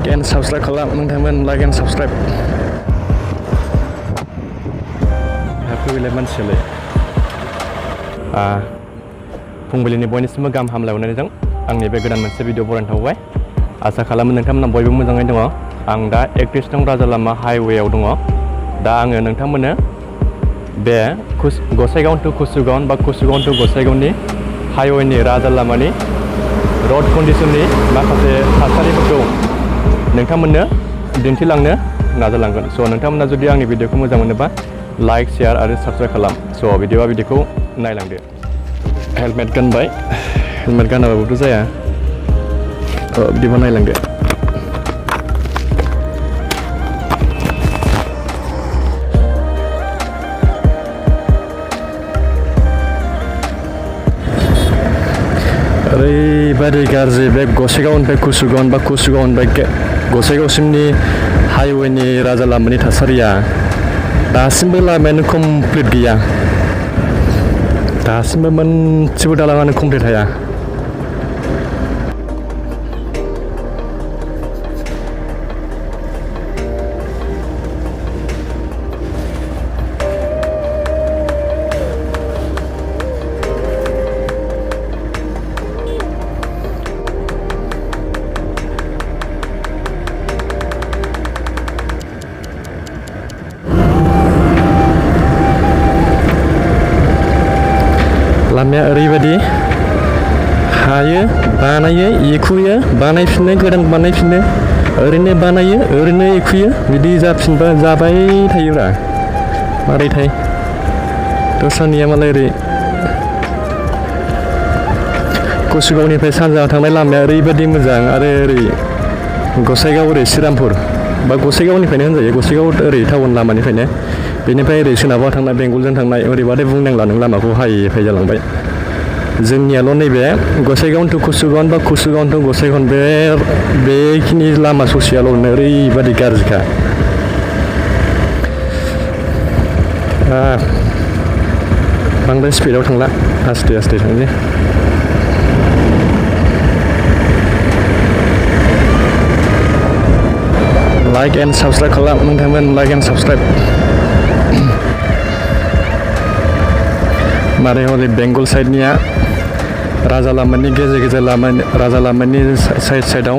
like and subscribe खालाम नोंथांमोन like and subscribe फैलाय मानसियालाय फुंबिलिनि बयनिसिमबो गाहाम हामलायहरनायजों आंनि बे गोदान मोनसे भिडिअ बरायनो थाबाय आसा खालामो नोंथांमोना बयबो मोजाङै दङ आं दा 31 नं राजा लामा हाइवेआव दङ दा आङो नोंथांमोननो बे गसाइगावन टु kchugaon बा kchugaon टु गसाइगावननि हाइवेनि राजा लामानि रोड कन्डिशननि माखासे थासारिफोरखौ नोंथांमोननो दिन्थिलांनो नाजालांगोन स' नोंथांमोना जुदि आंनि भिडिअखौ मोजां मोनोबा लाइक शेयार आरो साबस्क्राइब खालाम स' भिडिअखौ नायलांदो हेलमेट गानबाय हेलमेट गानाबाबोथ' जाया बिदिबा नायलांदो ओरैबादि गाज्रि बे गसाइगावनिफ्राय kchugaon बा kchugaonनिफ्राय गसाइगावसिमनि हाइवेनि राजा लामानि थासारिया दासिमबो लामायानो कमप्लिट गैया दासिमबो मोनसेबो दालाङानो कमप्लिट हाया लामाया ओरैबादि हायो बानायो एखुयो बानायफिनो गोदान बानायफिनो ओरैनो बानायो ओरैनो एखुयो बिदि जाफिनबा जाबाय थायोब्रा मारैथाय दस्रानिया मालाय ओरै kchugaonनिफ्राय सानजाहा थांनाय लामाया ओरैबादि मोजां आरो ओरै गसाइगाव ओरै श्रीरामपुर बा गसाइगावनिफ्रायनो होनजायो गसाइगाव ओरै टाउन लामानिफ्रायनो बेनिफ्राय ओरै सोनाबहा थांनाय बेंगलजों थांनाय ओरैबादि बुंनांला नों लामाखौ हायै फाय जालांबाय जोंनियाल' नैबे गसाइगावन टु kchugaon बा kchugaon टु गसाइगावन बेखिनि लामा ससेयाल' ओरैबादि गाज्रिखा बांद्राय स्पिडआव थांला आस्ते आस्ते थांसै लाइक एन्ड साबस्क्राइब खालाम नोंथांमोन लाइक एन्ड साबस्क्राइब मारै हरै बेंगल साइडनिया राजा लामानि गेजेर गेजेर लामा राजा लामानि साइडआव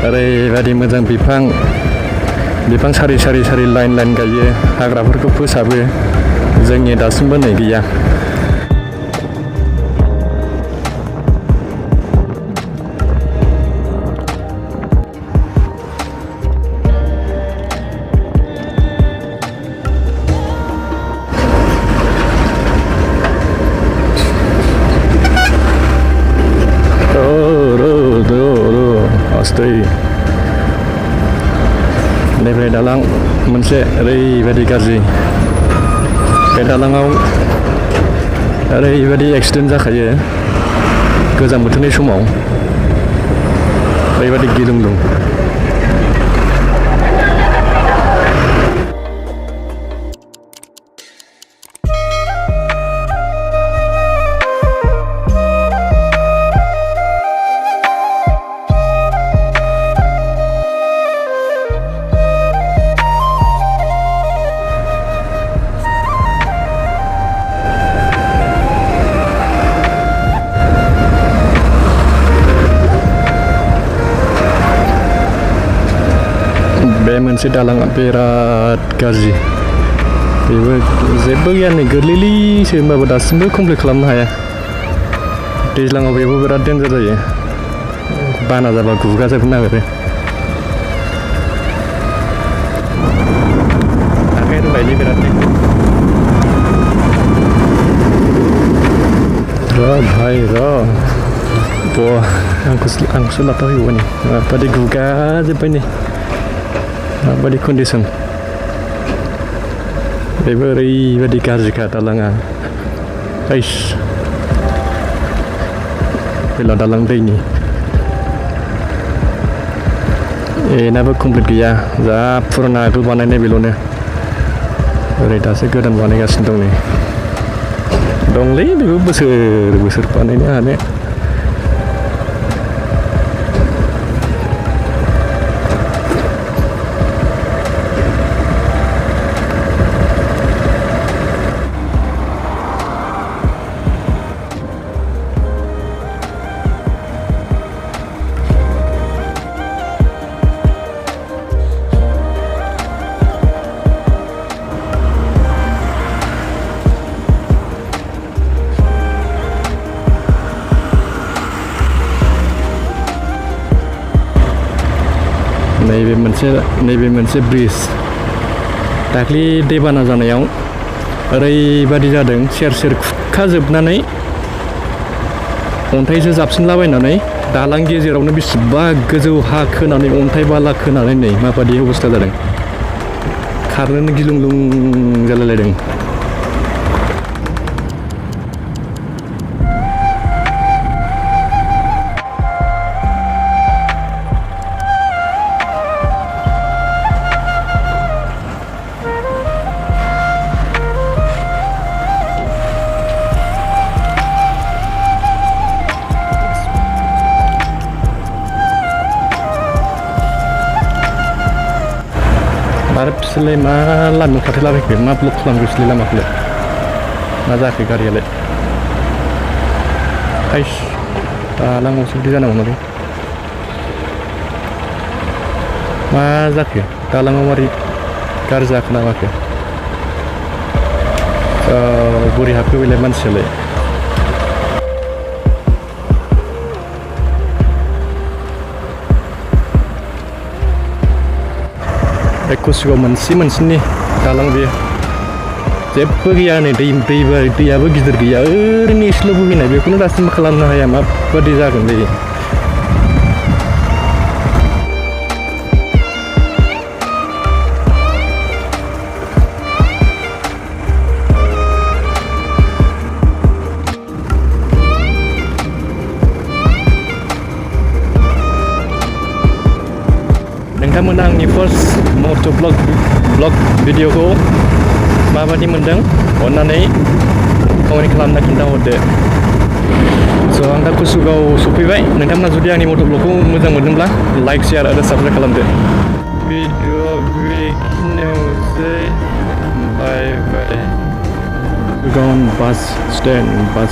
ओरैबादि मोजां बिफां सारि सारि सारि लाइन गायो हाग्राफोरखौ फोसाबो जोंनि दासिमबो नै गैया बेनिफ्राय दालां मोनसे ओरैबादि गाज्रि बे दालाङाव ओरैबादि एक्सिडेन्ट जाखायो गोजां बोथोरनि समाव ओरैबादि गिलुंलुं बे मोनसे दालाङा बिराद गाज्रि बेबो जेबो गैयानो गोरलैलैसो होमबाबो दासिमबो कमप्लिट खालामनो हाया दैज्लाङाव बेबो बिराद डेन्जार जायो बाना जाबा गुगाजोबनो नागिरो आखाइ रुबायलै बिराद भाइ आंखौसो लाथाफैबावो नै माबादि गुगाजोब्बाय नै माबादि कन्डिसन बेबो ओरैबादि गाज्रिखा दालाङा बेला दालां दैनि एनाबो कमप्लिट गैया जा फुराना आगोल बानायनाय बेल'नो ओरै दासो गोदान बानायगासिनो दं नै दंलै बेबो बोसोर बानायनो हानो नैबे मोनसे ब्रिज दाख्लि दैबाना जानायाव ओरैबादि जादों सेर सेर खुरखाजोबनानै अन्थाइसो जाबसिनलाबायनानै दालां गेजेरावनो बेसेबा गोजौ हा खोनानै अन्थाइ बाला खोनानै नै माबादि अबस्था जादों खारनोनो गिलुंलुं जालायलायदों। आरो बिसोरलाय मा लामायाव थाथेलाबायखो मा ब्लक खालामखो बिसोरलाय लामाखौलाय मा जाखो गारियालाय हाइस दालाङावसो बिदि जानांगौ माथो मा जाखो दालाङाव मारै गाज्रि जाखो ना माखो बोरै हाबखो बेलाय मानसियालाय कचुगाव मोनसेनि दालां बेयो जेबो गैया नै दैयाबो गिदिर गैया ओरैनो एसेल' बोहैनाय बेखौनो दासिमबो खालामनो हाया माबादि जागोनलै नोंथांमोना आंनि फार्स्ट मट' ब्लग भिडिअखौ माबादि मोनदों अन्नानै कमेन्ट खालामना खिन्थाहरदो। स' आं दा कचुगाव सफैबाय नोंथांमोना जुदि आंनि मट' ब्लगखौ मोजां मोनदोंब्ला लाइक शेयार आरो साबस्क्राइब खालामदो। भिडिअ बेखिनियावसै बाय बाय। कचुगाव बास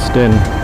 स्टेन्ड